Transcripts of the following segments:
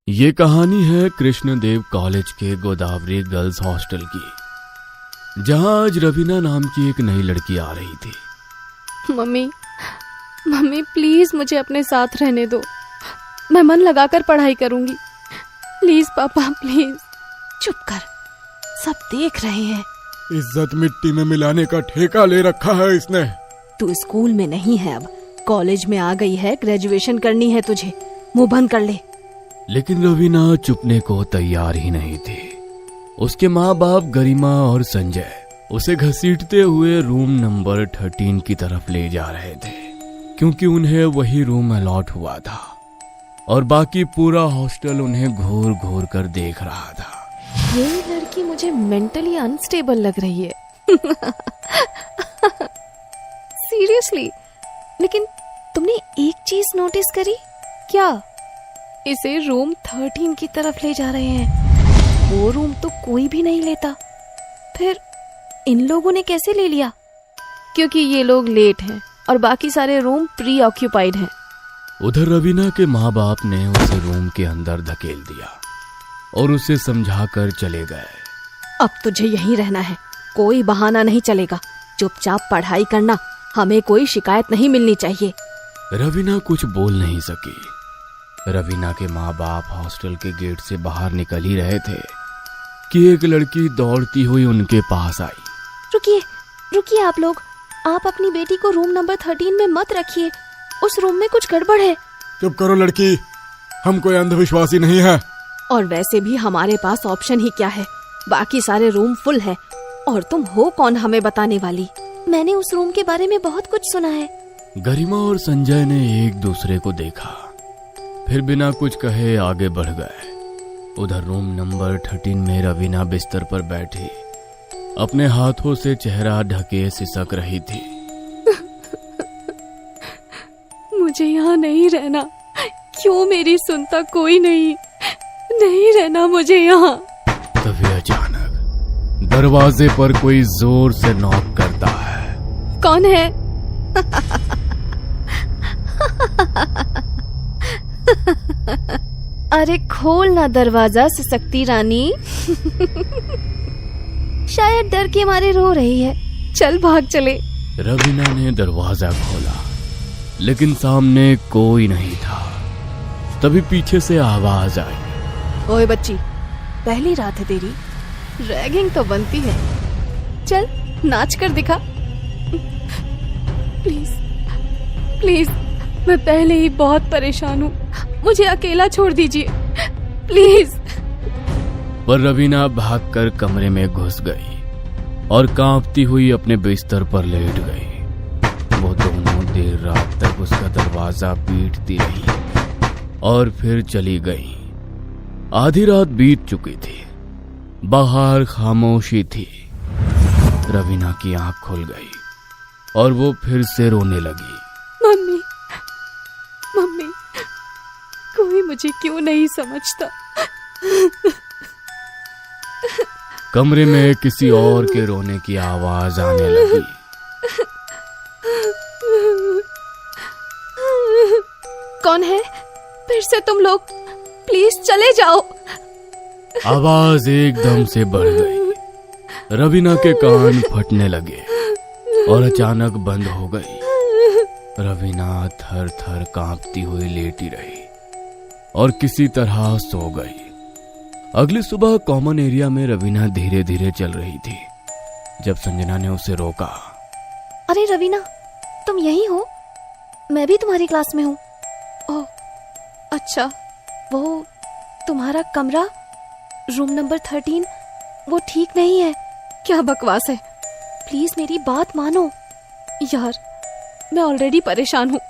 ये कहानी है कृष्णदेव कॉलेज के गोदावरी गर्ल्स हॉस्टल की, जहां आज रवीना नाम की एक नई लड़की आ रही थी। मम्मी प्लीज मुझे अपने साथ रहने दो। मैं मन लगाकर पढ़ाई करूंगी। प्लीज पापा प्लीज। चुप कर, सब देख रहे हैं। इज्जत मिट्टी में मिलाने का ठेका ले रखा है इसने। तू स्कूल में नहीं है, अब कॉलेज में आ गई है। ग्रेजुएशन करनी है तुझे, मुंह बंद कर ले। लेकिन रवीना चुपने को तैयार ही नहीं थी। उसके माँ बाप गरिमा और संजय उसे घसीटते हुए रूम नंबर 13 की तरफ ले जा रहे थे, क्योंकि उन्हें वही रूम अलॉट हुआ था और बाकी पूरा हॉस्टल उन्हें घूर घूर कर देख रहा था। ये लड़की मुझे मेंटली अनस्टेबल लग रही है। सीरियसली। लेकिन तुमने एक चीज नोटिस करी क्या? इसे रूम 13 की तरफ ले जा रहे हैं। वो रूम तो कोई भी नहीं लेता, फिर इन लोगों ने कैसे ले लिया? क्योंकि ये लोग लेट हैं और बाकी सारे रूम प्री ऑक्यूपाइड हैं। उधर रवीना के माँ बाप ने उसे रूम के अंदर धकेल दिया और उसे समझाकर चले गए। अब तुझे यहीं रहना है, कोई बहाना नहीं चलेगा। चुपचाप पढ़ाई करना, हमें कोई शिकायत नहीं मिलनी चाहिए। रवीना कुछ बोल नहीं सकी। रवीना के माँ बाप हॉस्टल के गेट से बाहर निकल ही रहे थे कि एक लड़की दौड़ती हुई उनके पास आई। रुकिए आप लोग, आप अपनी बेटी को रूम नंबर 13 में मत रखिए। उस रूम में कुछ गड़बड़ है। चुप करो लड़की, हम कोई अंधविश्वासी नहीं है। और वैसे भी हमारे पास ऑप्शन ही क्या है, बाकी सारे रूम फुल है। और तुम हो कौन हमें बताने वाली? मैंने उस रूम के बारे में बहुत कुछ सुना है। गरिमा और संजय ने एक दूसरे को देखा, फिर बिना कुछ कहे आगे बढ़ गए। उधर रूम नंबर 13 में रवीना बिस्तर पर बैठी अपने हाथों से चेहरा ढके सिसक रही थी। मुझे यहाँ नहीं रहना। क्यों मेरी सुनता कोई नहीं रहना मुझे यहाँ। तभी अचानक दरवाजे पर कोई जोर से नॉक करता है। कौन है? अरे खोल ना दरवाजा सिसकती रानी। शायद डर के मारे रो रही है। चल भाग चले। रवीना ने दरवाजा खोला, लेकिन सामने कोई नहीं था। तभी पीछे से आवाज आई। ओए बच्ची, पहली रात है तेरी, रैगिंग तो बनती है। चल नाच कर दिखा। प्लीज मैं पहले ही बहुत परेशान हूँ, मुझे अकेला छोड़ दीजिए प्लीज। पर रवीना भागकर कमरे में घुस गई और कांपती हुई अपने बिस्तर पर लेट गई। वो दोनों देर रात तक उसका दरवाजा पीटती रही और फिर चली गई। आधी रात बीत चुकी थी, बाहर खामोशी थी। रवीना की आंख खुल गई और वो फिर से रोने लगी। मम्मी कोई मुझे क्यों नहीं समझता? कमरे में किसी और के रोने की आवाज आने लगी। कौन है? फिर से तुम लोग? प्लीज चले जाओ। आवाज एकदम से बढ़ गई। रवीना के कान फटने लगे और अचानक बंद हो गई। रवीना थर थर कांपती हुई लेटी रही और किसी तरह सो गई। अगली सुबह कॉमन एरिया में रवीना धीरे धीरे चल रही थी जब संजना ने उसे रोका। अरे रवीना, तुम यहीं हो? मैं भी तुम्हारी क्लास में हूँ। ओह अच्छा, वो तुम्हारा कमरा रूम नंबर 13 वो ठीक नहीं है। क्या बकवास है, प्लीज मेरी बात मानो यार, मैं ऑलरेडी परेशान हूँ।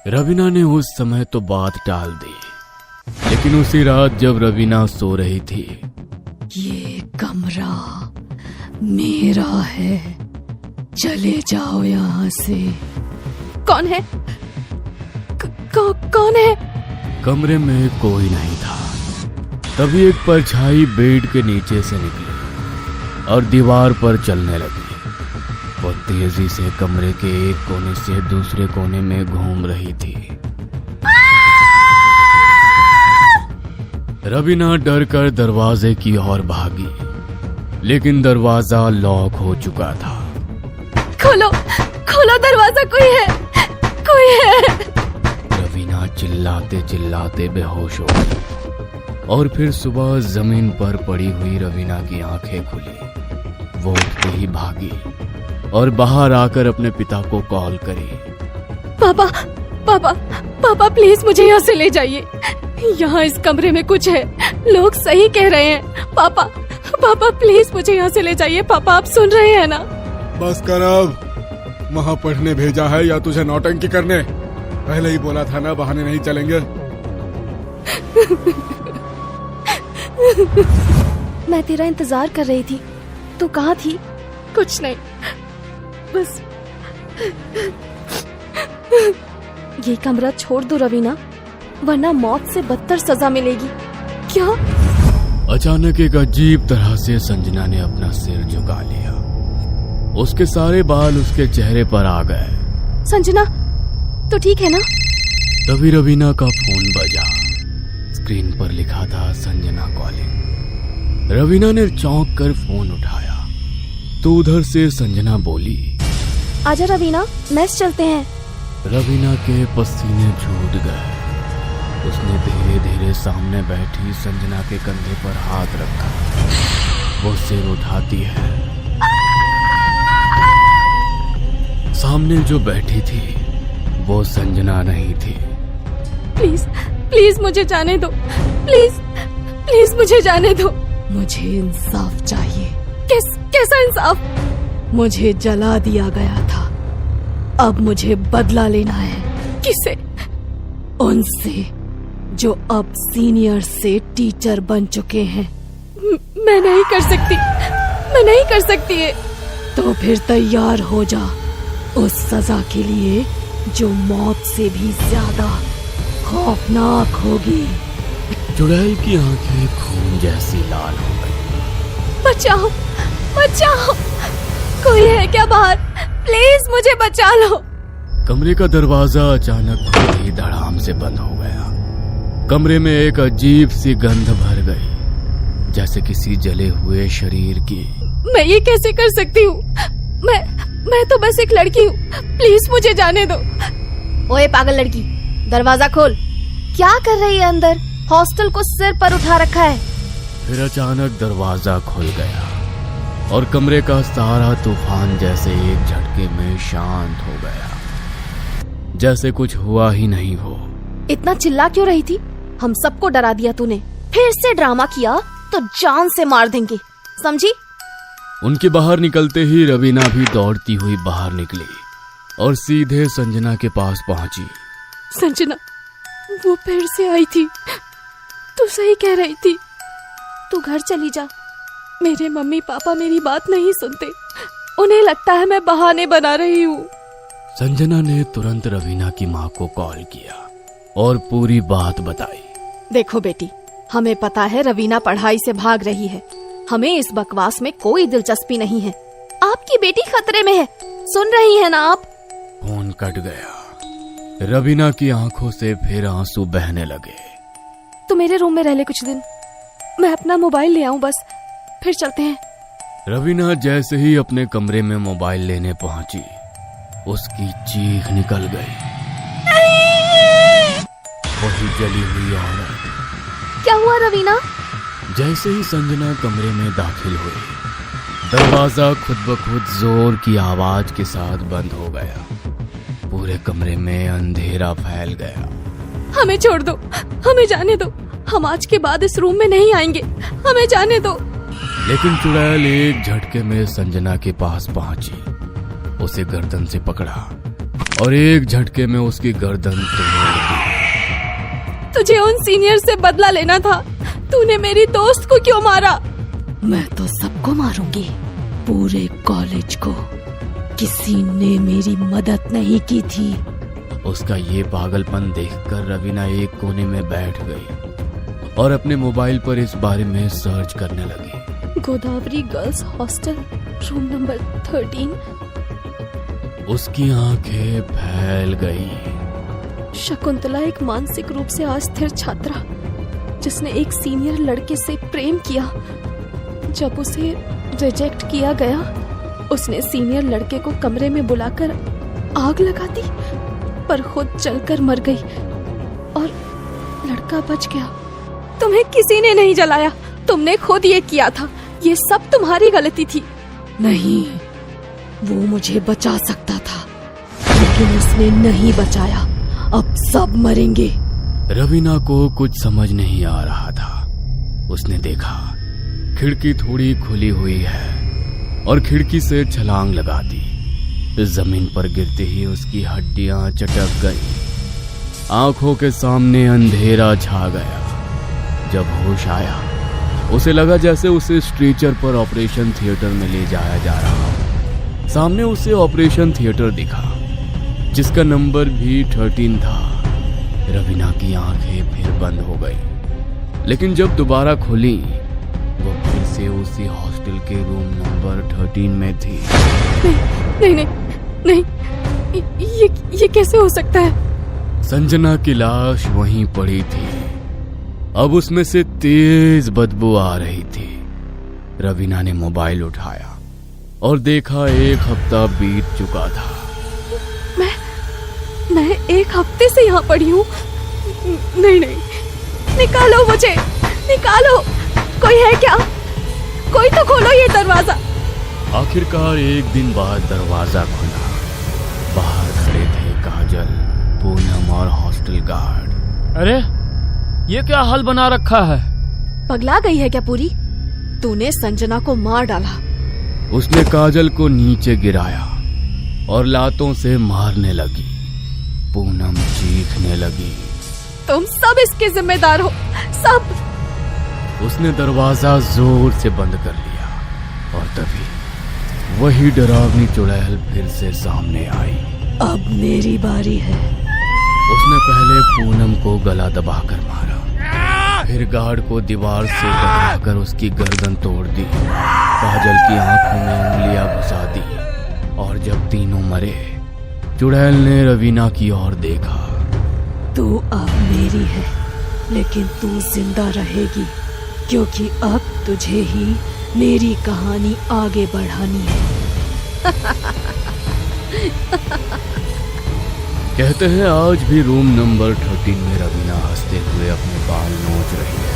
रवीना ने उस समय तो बात टाल दी, लेकिन उसी रात जब रवीना सो रही थी, ये कमरा मेरा है, चले जाओ यहाँ से। कौन है? कौन है? कमरे में कोई नहीं था। तभी एक परछाई बेड के नीचे से निकली और दीवार पर चलने लगी। वो तेजी से कमरे के एक कोने से दूसरे कोने में घूम रही थी। रवीना डर कर दरवाजे की ओर भागी, लेकिन दरवाजा लॉक हो चुका था। खोलो खोलो दरवाजा, कोई है, कोई है। रवीना चिल्लाते चिल्लाते बेहोश हो गई और फिर सुबह जमीन पर पड़ी हुई रवीना की आंखें खुली। वो उठते ही भागी और बाहर आकर अपने पिता को कॉल करी। पापा पापा पापा प्लीज मुझे यहाँ से ले जाइए। यहाँ इस कमरे में कुछ है, लोग सही कह रहे हैं। पापा पापा प्लीज मुझे यहाँ से ले जाइए। पापा आप सुन रहे हैं ना? बस कर अब। वहाँ पढ़ने भेजा है या तुझे नौटंकी करने? पहले ही बोला था ना, बहाने नहीं चलेंगे। मैं तेरा इंतजार कर रही थी, तू कहाँ थी? कुछ नहीं, बस ये कमरा छोड़ दो रवीना, वरना मौत से बदतर सजा मिलेगी। क्या? अचानक एक अजीब तरह से संजना ने अपना सिर झुका लिया। उसके सारे बाल उसके चेहरे पर आ गए। संजना, तो ठीक है ना? तभी रवीना का फोन बजा। स्क्रीन पर लिखा था संजना कॉलिंग। रवीना ने चौंक कर फोन उठाया तो उधर से संजना बोली, आजा रवीना, मैस चलते हैं। रवीना के पसीने छूट गए। उसने धीरे धीरे सामने बैठी संजना के कंधे पर हाथ रखा। वो सिर उठाती है। सामने जो बैठी थी वो संजना नहीं थी। प्लीज प्लीज मुझे जाने दो, प्लीज प्लीज मुझे जाने दो। मुझे इंसाफ चाहिए। कैसा इंसाफ? मुझे जला दिया गया था, अब मुझे बदला लेना है। किससे? उनसे जो अब सीनियर से टीचर बन चुके हैं। मैं नहीं कर सकती, मैं नहीं कर सकती है। तो फिर तैयार हो जा उस सजा के लिए जो मौत से भी ज्यादा खौफनाक होगी। चुड़ैल की आंखें खून जैसी लाल हो गई। बचाओ बचाओ, कोई है क्या बाहर? प्लीज मुझे बचा लो। कमरे का दरवाजा अचानक खुद ही धड़ाम से बंद हो गया। कमरे में एक अजीब सी गंध भर गई, जैसे किसी जले हुए शरीर की। मैं ये कैसे कर सकती हूँ? मैं तो बस एक लड़की हूँ, प्लीज मुझे जाने दो। ओए पागल लड़की, दरवाजा खोल। क्या कर रही है अंदर? हॉस्टल को सिर पर उठा रखा है। फिर अचानक दरवाजा खुल गया और कमरे का सारा तूफान जैसे एक झटके में शांत हो गया, जैसे कुछ हुआ ही नहीं हो। इतना चिल्ला क्यों रही थी? हम सबको डरा दिया तूने। फिर से ड्रामा किया तो जान से मार देंगे, समझी? उनके बाहर निकलते ही रवीना भी दौड़ती हुई बाहर निकली और सीधे संजना के पास पहुंची। संजना, वो फिर से आई थी। तू सही कह रही थी। तू घर चली जा। मेरे मम्मी पापा मेरी बात नहीं सुनते, उन्हें लगता है मैं बहाने बना रही हूँ। संजना ने तुरंत रवीना की माँ को कॉल किया और पूरी बात बताई। देखो बेटी, हमें पता है रवीना पढ़ाई से भाग रही है। हमें इस बकवास में कोई दिलचस्पी नहीं है। आपकी बेटी खतरे में है, सुन रही है ना आप? फोन कट गया। रवीना की आंखों से फिर आंसू बहने लगे। तू मेरे रूम में रह ले कुछ दिन, मैं अपना मोबाइल ले आऊं बस, फिर चलते हैं। रवीना जैसे ही अपने कमरे में मोबाइल लेने पहुंची, उसकी चीख निकल गई। वही जली हुई औरत। क्या हुआ रवीना? जैसे ही संजना कमरे में दाखिल हुई, दरवाजा खुद ब खुद जोर की आवाज के साथ बंद हो गया। पूरे कमरे में अंधेरा फैल गया। हमें छोड़ दो, हमें जाने दो। हम आज के बाद इस रूम में नहीं आएंगे, हमें जाने दो। लेकिन चुड़ैल एक झटके में संजना के पास पहुंची, उसे गर्दन से पकड़ा और एक झटके में उसकी गर्दन तोड़ दी। तुझे उन सीनियर से बदला लेना था। तूने मेरी दोस्त को क्यों मारा? मैं तो सबको मारूंगी, पूरे कॉलेज को। किसी ने मेरी मदद नहीं की थी। उसका ये पागलपन देखकर रवीना एक कोने में बैठ गई और अपने मोबाइल पर इस बारे में सर्च करने लगी। Godavari girls hostel, room number 13। उसकी आंखें फैल गई। शकुंतला एक मानसिक रूप से अस्थिर छात्रा जिसने एक सीनियर लड़के से प्रेम किया। जब उसे रिजेक्ट किया गया, उसने सीनियर लड़के को कमरे में बुलाकर आग लगा दी, पर खुद जलकर मर गई और लड़का बच गया। तुम्हें किसी ने नहीं जलाया, तुमने खुद ये किया था। ये सब तुम्हारी गलती थी। नहीं, वो मुझे बचा सकता था, लेकिन उसने नहीं बचाया। अब सब मरेंगे। रवीना को कुछ समझ नहीं आ रहा था। उसने देखा खिड़की थोड़ी खुली हुई है और खिड़की से छलांग लगा दी। जमीन पर गिरते ही उसकी हड्डियां चटक गईं। आंखों के सामने अंधेरा छा गया। जब होश आया, उसे लगा जैसे उसे स्ट्रेचर पर ऑपरेशन थिएटर में ले जाया जा रहा हो। सामने उसे ऑपरेशन थिएटर दिखा, जिसका नंबर भी 13 था। रवीना की आंखें फिर बंद हो गई, लेकिन जब दोबारा खुली, वो फिर से उसी हॉस्टल के रूम नंबर 13 में थी। नहीं नहीं नहीं, नहीं, ये कैसे हो सकता है? संजना की लाश वहीं पड़ी थी। अब उसमें से तेज बदबू आ रही थी। रवीना ने मोबाइल उठाया और देखा 1 हफ्ता बीत चुका था। मैं 1 हफ्ते से यहाँ पड़ी हूँ। नहीं नहीं, निकालो मुझे, निकालो। कोई है क्या? कोई तो खोलो ये दरवाजा। आखिरकार एक दिन बाद दरवाजा खुला। बाहर खड़े थे काजल, पूनम और हॉस्टल गार्ड। अरे ये क्या हाल बना रखा है? पगला गई है क्या पूरी? तूने संजना को मार डाला। उसने काजल को नीचे गिराया और लातों से मारने लगी। पूनम चीखने लगी। तुम सब इसके जिम्मेदार हो, सब। उसने दरवाजा जोर से बंद कर लिया और तभी वही डरावनी चुड़ैल फिर से सामने आई। अब मेरी बारी है। उसने पहले पूनम को गला दबाकर मारा, फिर गार्ड को दीवार से टकराकर उसकी गर्दन तोड़ दी। काजल की आंखों में उंगलियां घुसा दी और जब तीनों मरे, चुड़ैल ने रवीना की ओर देखा। तू अब मेरी है, लेकिन तू जिंदा रहेगी, क्योंकि अब तुझे ही मेरी कहानी आगे बढ़ानी है। कहते हैं आज भी रूम नंबर 13 में रवीना हंसते हुए अपने बाल नोच रही है।